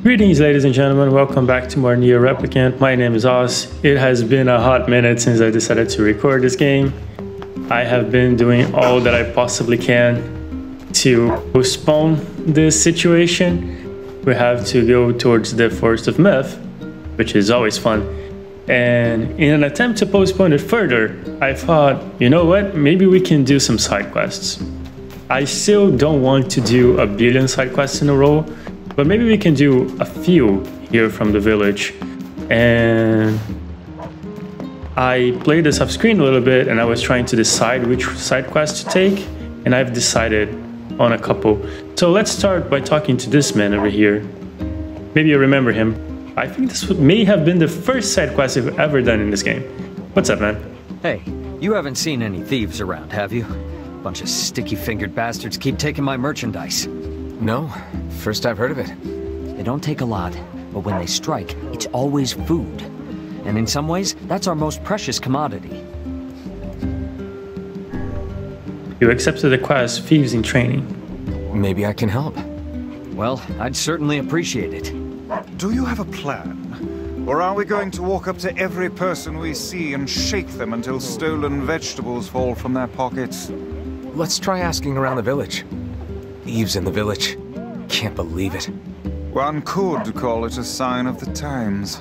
Greetings, ladies and gentlemen. Welcome back to more Nier Replicant. My name is Oz. It has been a hot minute since I decided to record this game. I have been doing all that I possibly can to postpone this situation. We have to go towards the Forest of Myth, which is always fun. And in an attempt to postpone it further, I thought, you know what, maybe we can do some side quests. I still don't want to do a billion side quests in a row, but maybe we can do a few here from the village. And I played this off screen a little bit and I was trying to decide which side quest to take, and I've decided on a couple. So let's start by talking to this man over here. Maybe you remember him. I think this may have been the first side quest I've ever done in this game. What's up, man? Hey, you haven't seen any thieves around, have you? Bunch of sticky-fingered bastards keep taking my merchandise. No, first I've heard of it. They don't take a lot, but when they strike, it's always food. And in some ways, that's our most precious commodity. You accepted the quest, Thieves in Training. Maybe I can help. Well, I'd certainly appreciate it. Do you have a plan? Or are we going to walk up to every person we see and shake them until stolen vegetables fall from their pockets? Let's try asking around the village. Thieves in the village. Can't believe it. One could call it a sign of the times.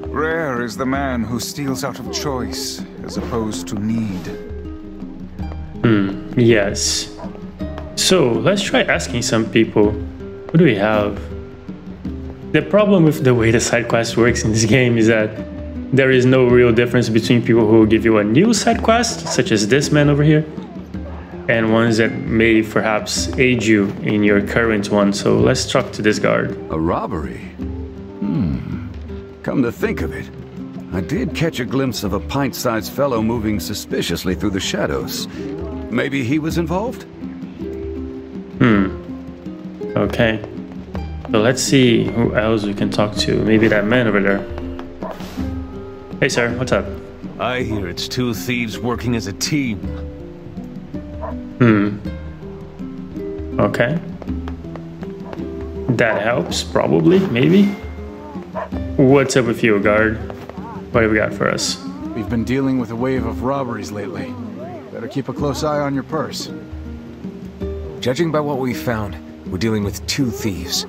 Rare is the man who steals out of choice, as opposed to need. Yes. So, let's try asking some people. What do we have? The problem with the way the side quest works in this game is that there is no real difference between people who give you a new side quest, such as this man over here, and ones that may perhaps aid you in your current one. So let's talk to this guard. A robbery? Come to think of it, I did catch a glimpse of a pint-sized fellow moving suspiciously through the shadows. Maybe he was involved? Okay. So let's see who else we can talk to. Maybe that man over there. Hey sir, what's up? I hear it's two thieves working as a team. Okay. That helps, probably, maybe. What's up with you, guard? What have we got for us? We've been dealing with a wave of robberies lately. Better keep a close eye on your purse. Judging by what we found, we're dealing with two thieves.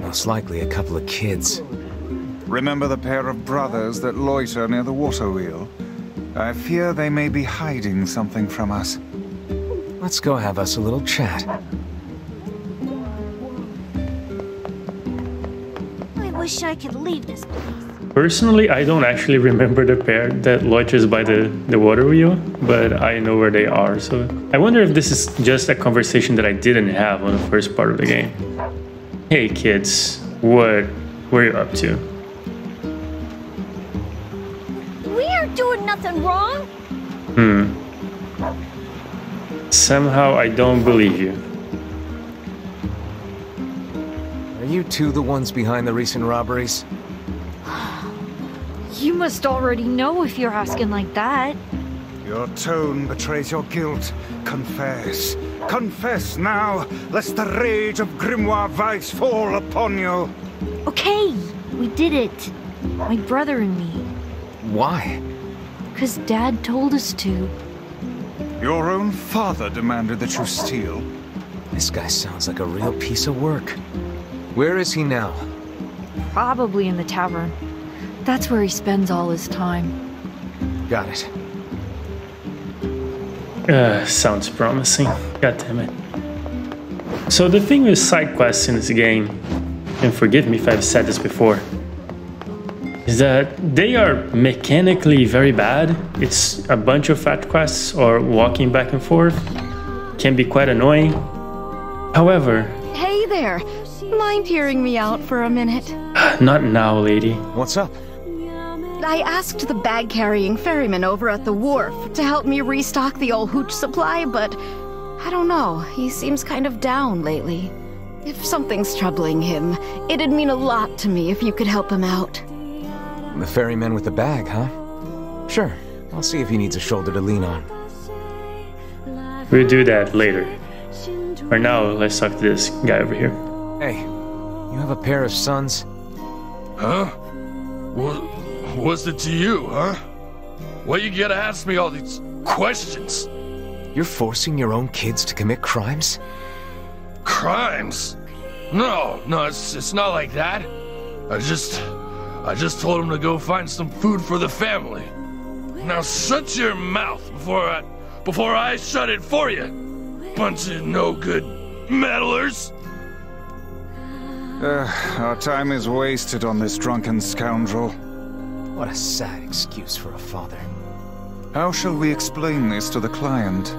Most likely a couple of kids. Remember the pair of brothers that loiter near the water wheel? I fear they may be hiding something from us. Let's go have us a little chat. I wish I could leave this place. Personally, I don't actually remember the pair that loiters by the water wheel, but I know where they are. So I wonder if this is just a conversation that I didn't have on the first part of the game. Hey kids, what were you up to? We aren't doing nothing wrong. Somehow I don't believe you. Are you two the ones behind the recent robberies? You must already know if you're asking like that. Your tone betrays your guilt. Confess. Confess now, lest the rage of Grimoire Vice fall upon you. Okay, we did it. My brother and me. Why? 'Cause Dad told us to. Your own father demanded that you steal. This guy sounds like a real piece of work. Where is he now? Probably in the tavern. That's where he spends all his time. Got it. Sounds promising. God damn it. So the thing with side quests in this game, and forgive me if I've said this before, is that they are mechanically very bad. It's a bunch of fat quests or walking back and forth. Can be quite annoying. However... Hey there! Mind hearing me out for a minute? Not now, lady. What's up? I asked the bag-carrying ferryman over at the wharf to help me restock the old hooch supply, but I don't know, he seems kind of down lately. If something's troubling him, it'd mean a lot to me if you could help him out. The ferryman with the bag, huh? Sure, I'll see if he needs a shoulder to lean on. We'll do that later. For now, let's talk to this guy over here. Hey, You have a pair of sons? Huh? What's it to you, huh? Why you gotta ask me all these questions? You're forcing your own kids to commit crimes? Crimes? No, it's not like that. I just told him to go find some food for the family. Now shut your mouth before I shut it for you. Bunch of no-good meddlers. Our time is wasted on this drunken scoundrel. What a sad excuse for a father. How shall we explain this to the client?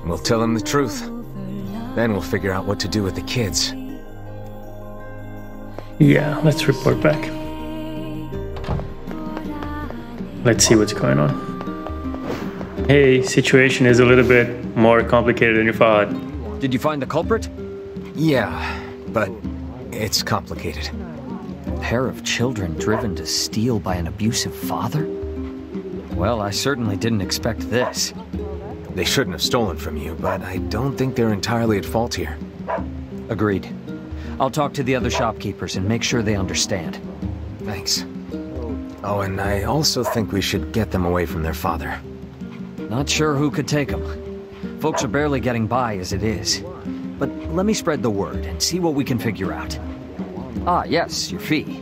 We'll tell him the truth. Then we'll figure out what to do with the kids. Yeah, let's report back. Let's see what's going on. Hey, situation is a little bit more complicated than you thought. Did you find the culprit? Yeah, but it's complicated. A pair of children driven to steal by an abusive father? Well, I certainly didn't expect this. They shouldn't have stolen from you, but I don't think they're entirely at fault here. Agreed. I'll talk to the other shopkeepers and make sure they understand. Thanks. Oh, and I also think we should get them away from their father. Not sure who could take them. Folks are barely getting by as it is. But let me spread the word and see what we can figure out. Ah, yes, your fee.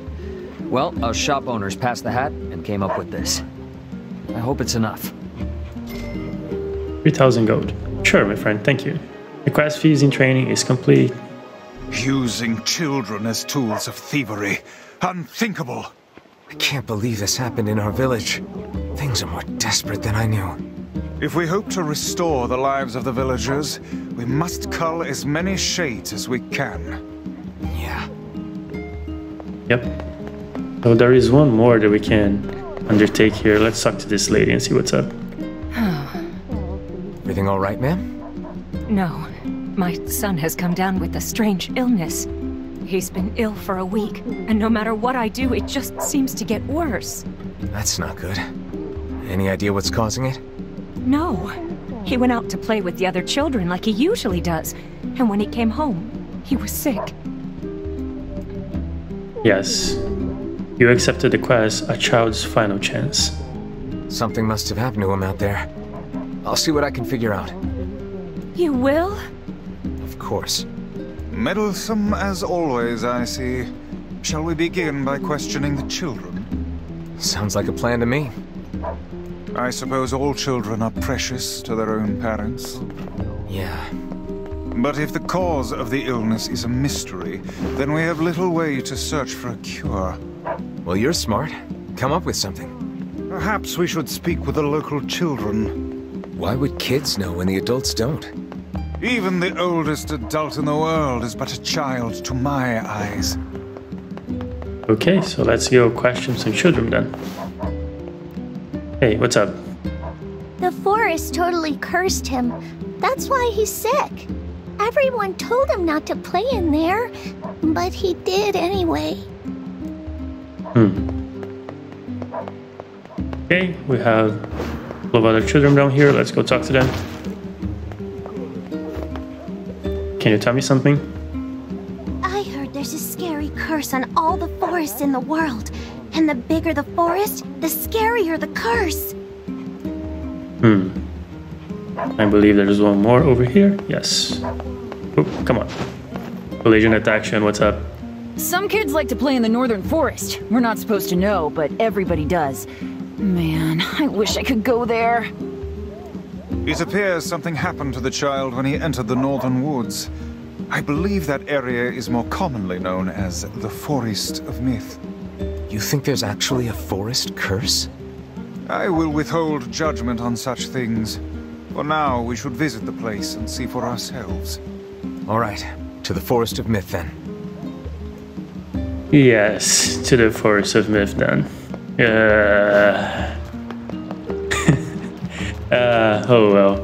Well, us shop owners passed the hat and came up with this. I hope it's enough. 3,000 gold. Sure, my friend, thank you. The quest fees in training is complete. Using children as tools of thievery. Unthinkable. I can't believe this happened in our village. Things are more desperate than I knew. If we hope to restore the lives of the villagers, we must cull as many shades as we can. Yeah. Yep. So there is one more that we can undertake here. Let's talk to this lady and see what's up. Everything all right, ma'am? No. My son has come down with a strange illness. He's been ill for a week, and no matter what I do, it just seems to get worse. That's not good. Any idea what's causing it? No. He went out to play with the other children like he usually does, and when he came home, he was sick. Yes. You accepted the quest, A Child's Final Chance. Something must have happened to him out there. I'll see what I can figure out. You will? Of course. Meddlesome as always, I see. Shall we begin by questioning the children? Sounds like a plan to me. I suppose all children are precious to their own parents. Yeah. But if the cause of the illness is a mystery, then we have little way to search for a cure. Well, you're smart. Come up with something. Perhaps we should speak with the local children. Why would kids know when the adults don't? Even the oldest adult in the world is but a child to my eyes. Okay, so let's go question some children then. Hey, what's up? The forest totally cursed him. That's why he's sick. Everyone told him not to play in there, but he did anyway. Okay, we have a couple of other children down here. Let's go talk to them. Can you tell me something? I heard there's a scary curse on all the forests in the world. And the bigger the forest, the scarier the curse. I believe there's one more over here. Yes. Oh, come on. Collision action, what's up? Some kids like to play in the northern forest. We're not supposed to know, but everybody does. Man, I wish I could go there. It appears something happened to the child when he entered the northern woods. I believe that area is more commonly known as the Forest of Myth. You think there's actually a forest curse? I will withhold judgment on such things. For now, we should visit the place and see for ourselves. All right, to the Forest of Myth then. Yes, to the Forest of Myth then. Oh well.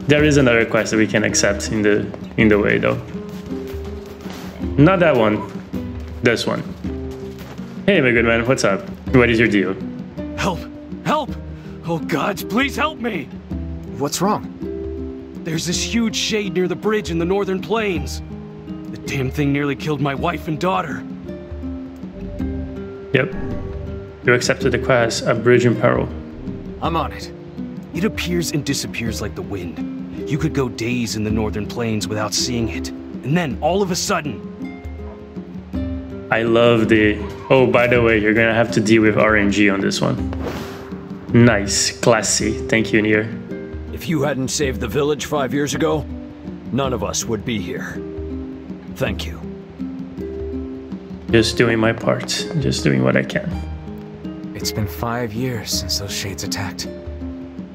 There is another quest that we can accept in the way though. Not that one. This one. Hey my good man, what's up? What is your deal? Help! Help! Oh gods, please help me! What's wrong? There's this huge shade near the bridge in the northern plains. The Damn thing nearly killed my wife and daughter. Yep. You accepted the quest, A Bridge in Peril. I'm on it. It appears and disappears like the wind. You could go days in the northern plains without seeing it. And then, all of a sudden... I love the... Oh, by the way, you're gonna have to deal with RNG on this one. Nice. Classy. Thank you, Nier. If you hadn't saved the village 5 years ago, none of us would be here. Thank you. Just doing my part. Just doing what I can. It's been 5 years since those shades attacked.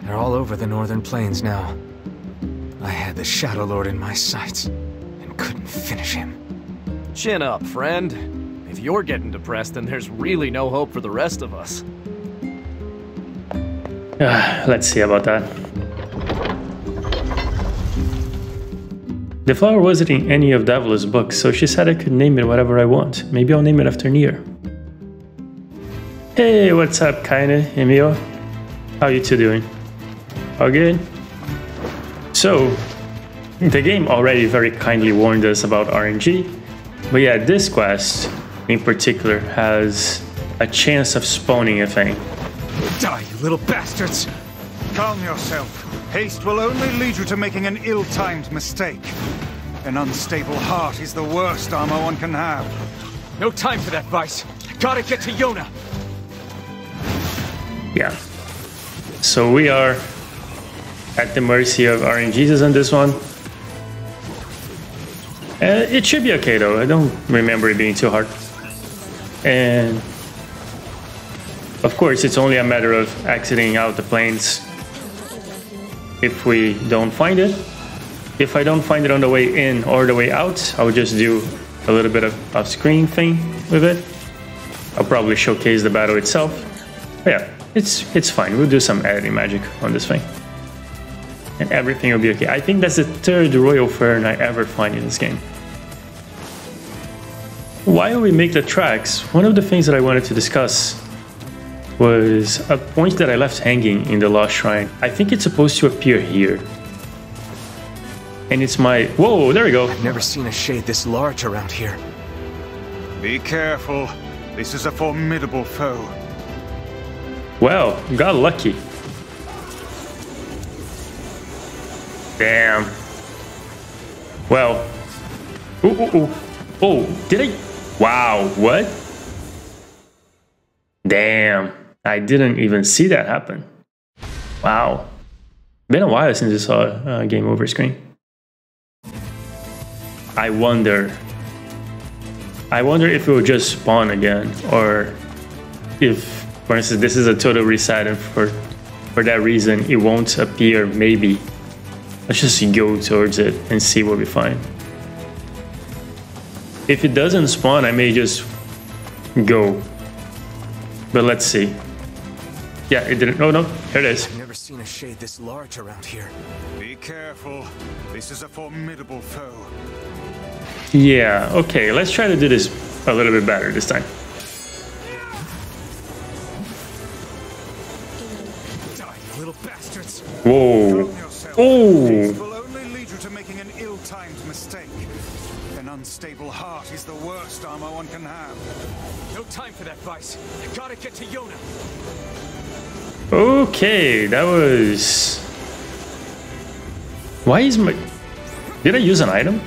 They're all over the northern plains now. I had the Shadow Lord in my sights and couldn't finish him. Chin up, friend. If you're getting depressed, then there's really no hope for the rest of us. Let's see about that. The flower wasn't in any of Davla's books, so she said I could name it whatever I want. Maybe I'll name it after Nier. Hey, what's up, Kaine, Emil? How you two doing? All good? So, the game already very kindly warned us about RNG, but yeah, this quest in particular has a chance of spawning a thing. Die, you little bastards! Calm yourself. Haste will only lead you to making an ill-timed mistake. An unstable heart is the worst armor one can have. No time for that, Vice. Gotta get to Yona. Yeah. So we are at the mercy of RNGs on this one. It should be okay though. I don't remember it being too hard. And of course, it's only a matter of exiting out the plains if we don't find it. If I don't find it on the way in or the way out, I'll just do a little bit of off-screen thing with it. I'll probably showcase the battle itself. But yeah, it's fine. We'll do some editing magic on this thing. And everything will be okay. I think that's the third Royal Fern I ever find in this game. While we make the tracks, one of the things that I wanted to discuss was a point that I left hanging in the Lost Shrine. I think it's supposed to appear here. And it's my... Whoa, there we go. I've never seen a shade this large around here. Be careful. This is a formidable foe. Well, got lucky. Damn. Well. Oh, did I? Wow, what? Damn. I didn't even see that happen. Wow. Been a while since I saw a game over screen. I wonder if it will just spawn again, or if, for instance, this is a total reset and for that reason it won't appear, maybe. Let's just go towards it and see what we find. If it doesn't spawn, I may just go. But let's see. Yeah, it didn't. Oh no, here it is. I've never seen a shade this large around here. Be careful. This is a formidable foe. Yeah, okay, let's try to do this a little bit better this time. Die, you little bastards. Whoa. Oh. This will only lead you to making an ill-timed mistake. An unstable heart is the worst armor one can have. No time for that, Vice. I gotta get to Yona. Okay, that was... Why is my... Did I use an item?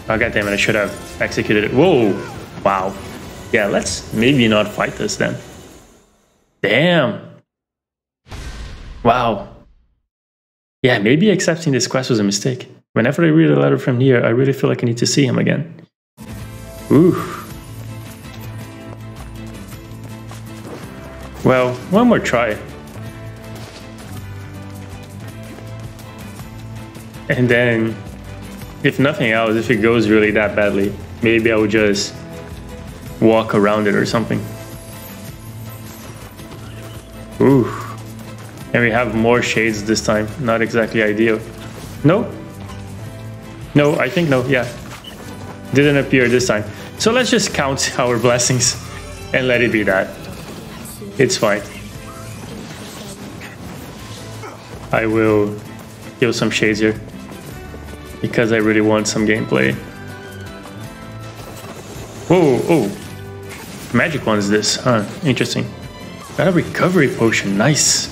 Oh, goddammit, I should have executed it. Whoa! Wow. Yeah, let's maybe not fight this then. Damn. Wow. Yeah, maybe accepting this quest was a mistake. Whenever I read a letter from Nier, I really feel like I need to see him again. Ooh. Well, one more try. And then, if nothing else, if it goes really that badly, maybe I would just walk around it or something. Ooh. And we have more shades this time. Not exactly ideal. No? No, I think no, yeah. Didn't appear this time. So let's just count our blessings and let it be that. It's fine. I will kill some shades here because I really want some gameplay. Whoa, oh, magic one is this, huh? Interesting. Got a recovery potion, nice.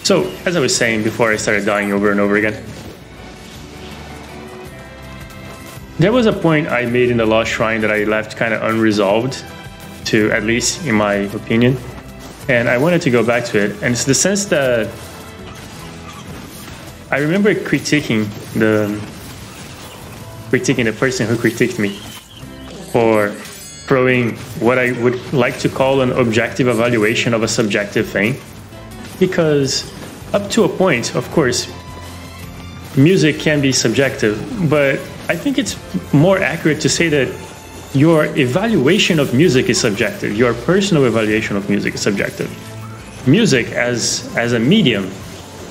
So, as I was saying before I started dying over and over again, there was a point I made in the Lost Shrine that I left kind of unresolved, to at least in my opinion, and I wanted to go back to it. And it's the sense that I remember critiquing the person who critiqued me for throwing what I would like to call an objective evaluation of a subjective thing, because up to a point, of course, music can be subjective, but I think it's more accurate to say that your evaluation of music is subjective. Your personal evaluation of music is subjective. Music as a medium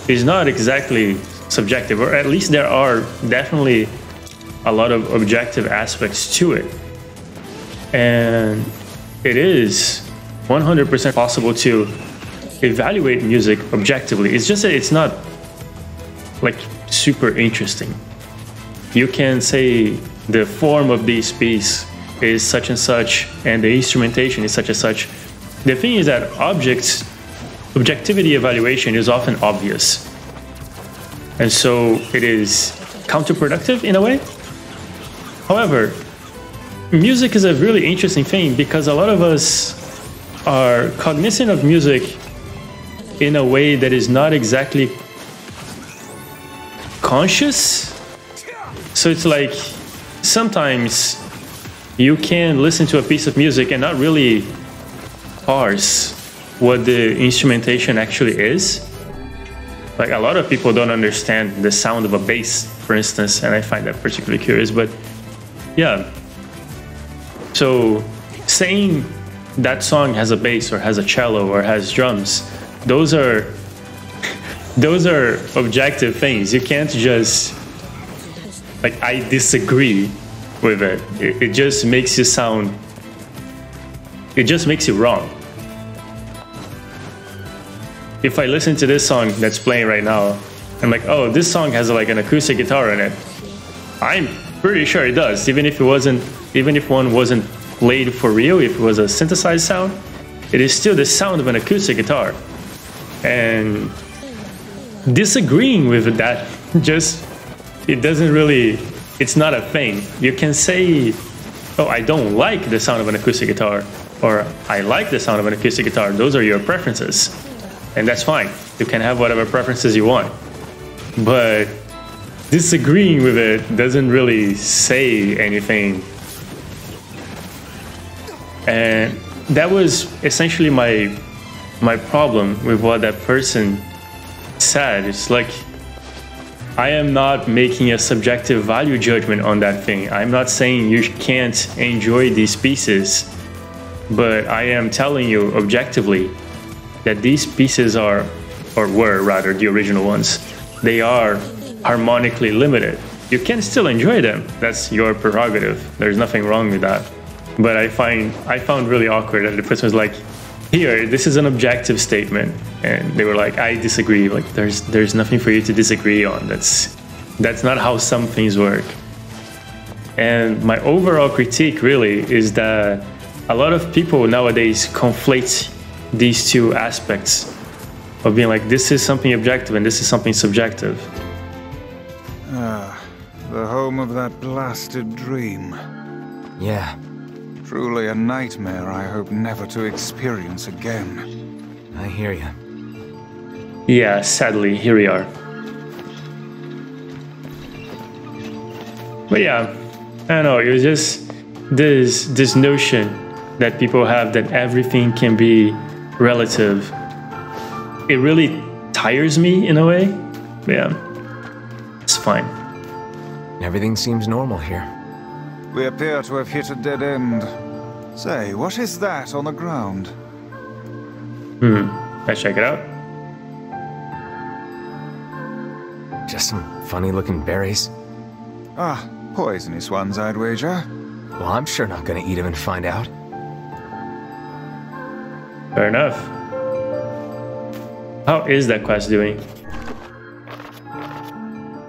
is not exactly subjective, or at least there are definitely a lot of objective aspects to it. And it is 100% possible to evaluate music objectively. It's just that it's not like super interesting. You can say the form of this piece is such and such, and the instrumentation is such and such. The thing is that objectivity evaluation is often obvious. And so it is counterproductive in a way. However, music is a really interesting thing because a lot of us are cognizant of music in a way that is not exactly conscious. So it's like sometimes you can listen to a piece of music and not really parse what the instrumentation actually is. Like a lot of people don't understand the sound of a bass, for instance, and I find that particularly curious. But yeah, so saying that song has a bass or has a cello or has drums, those are objective things. You can't just like, I disagree with it. It just makes you sound, it just makes you wrong. If I listen to this song that's playing right now, I'm like, oh, this song has like an acoustic guitar in it. I'm pretty sure it does, even if one wasn't played for real, if it was a synthesized sound, it is still the sound of an acoustic guitar. And disagreeing with that, just, it doesn't really, it's not a thing. You can say, oh, I don't like the sound of an acoustic guitar, or I like the sound of an acoustic guitar. Those are your preferences. And that's fine. You can have whatever preferences you want. But disagreeing with it doesn't really say anything. And that was essentially my problem with what that person said. It's like, I am not making a subjective value judgment on that thing. I'm not saying you can't enjoy these pieces, but I am telling you objectively that these pieces are, or were rather, the original ones, they are harmonically limited. You can still enjoy them. That's your prerogative. There's nothing wrong with that. But I found really awkward that the person was like, here, this is an objective statement. And they were like, I disagree. Like, there's nothing for you to disagree on. That's not how some things work. And my overall critique really is that a lot of people nowadays conflate these two aspects of being like, this is something objective and this is something subjective. Ah, the home of that blasted dream. Yeah. Truly a nightmare I hope never to experience again. I hear you. Yeah, sadly, here we are. But yeah, I don't know, it was just this notion that people have that everything can be relative. It really tires me in a way. But yeah, it's fine. Everything seems normal here. We appear to have hit a dead end. Say, what is that on the ground? Let's check it out. Just some funny-looking berries. Ah, poisonous ones, I'd wager. Well, I'm sure not gonna eat them and find out. Fair enough. How is that quest doing?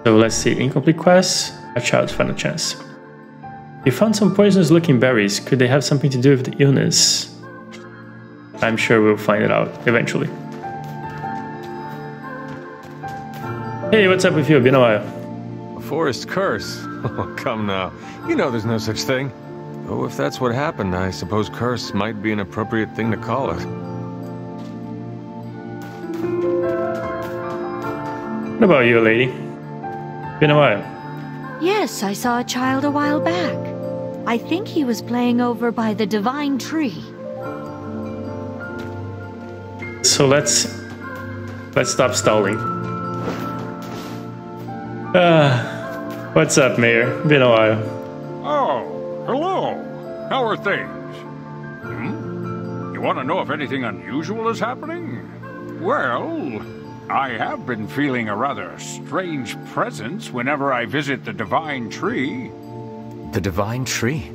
So let's see, incomplete quest, a child's final chance. You found some poisonous looking berries. Could they have something to do with the illness? I'm sure we'll find it out eventually. Hey, what's up with you? Been a while. A forest curse? Oh, come now. You know there's no such thing. Oh, if that's what happened, I suppose curse might be an appropriate thing to call it. What about you, lady? Been a while. Yes, I saw a child a while back. I think he was playing over by the divine tree. So let's stop stalling. What's up, Mayor? Been a while. Oh, hello. How are things? You want to know if anything unusual is happening? Well, I have been feeling a rather strange presence whenever I visit the divine tree. The divine tree?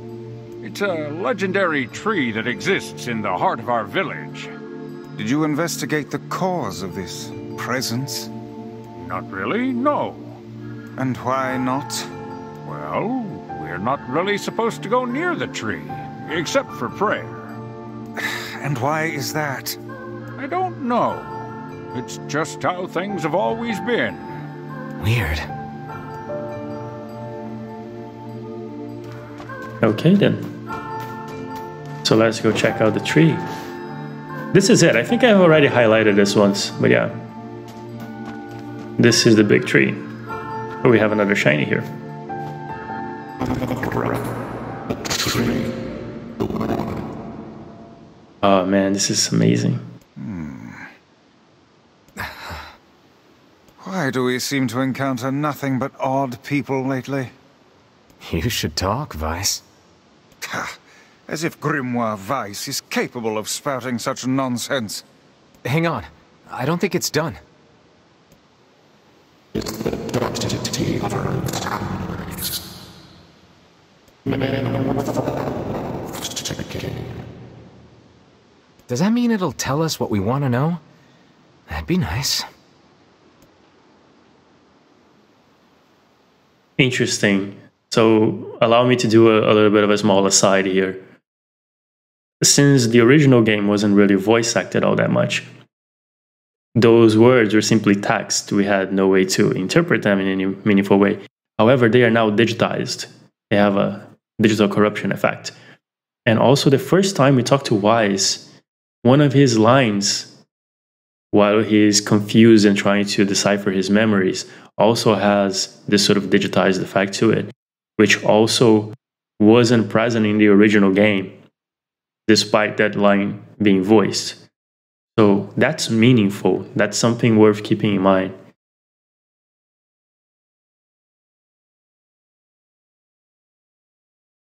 It's a legendary tree that exists in the heart of our village. Did you investigate the cause of this presence? Not really, no. And why not? Well, we're not really supposed to go near the tree, except for prayer. And why is that? I don't know. It's just how things have always been. Weird. Okay then. So let's go check out the tree. This is it. I think I've already highlighted this once, but yeah. This is the big tree. Oh, we have another shiny here. Oh man, this is amazing. Why do we seem to encounter nothing but odd people lately? You should talk, Weiss. As if Grimoire Weiss is capable of spouting such nonsense. Hang on. I don't think it's done. Does that mean it'll tell us what we want to know? That'd be nice. Interesting. So allow me to do a little bit of a small aside here. Since the original game wasn't really voice acted all that much, those words were simply text. We had no way to interpret them in any meaningful way. However, they are now digitized. They have a digital corruption effect. And also the first time we talked to Weiss, one of his lines, while he's confused and trying to decipher his memories, also has this sort of digitized effect to it, which also wasn't present in the original game, despite that line being voiced. So that's meaningful. That's something worth keeping in mind.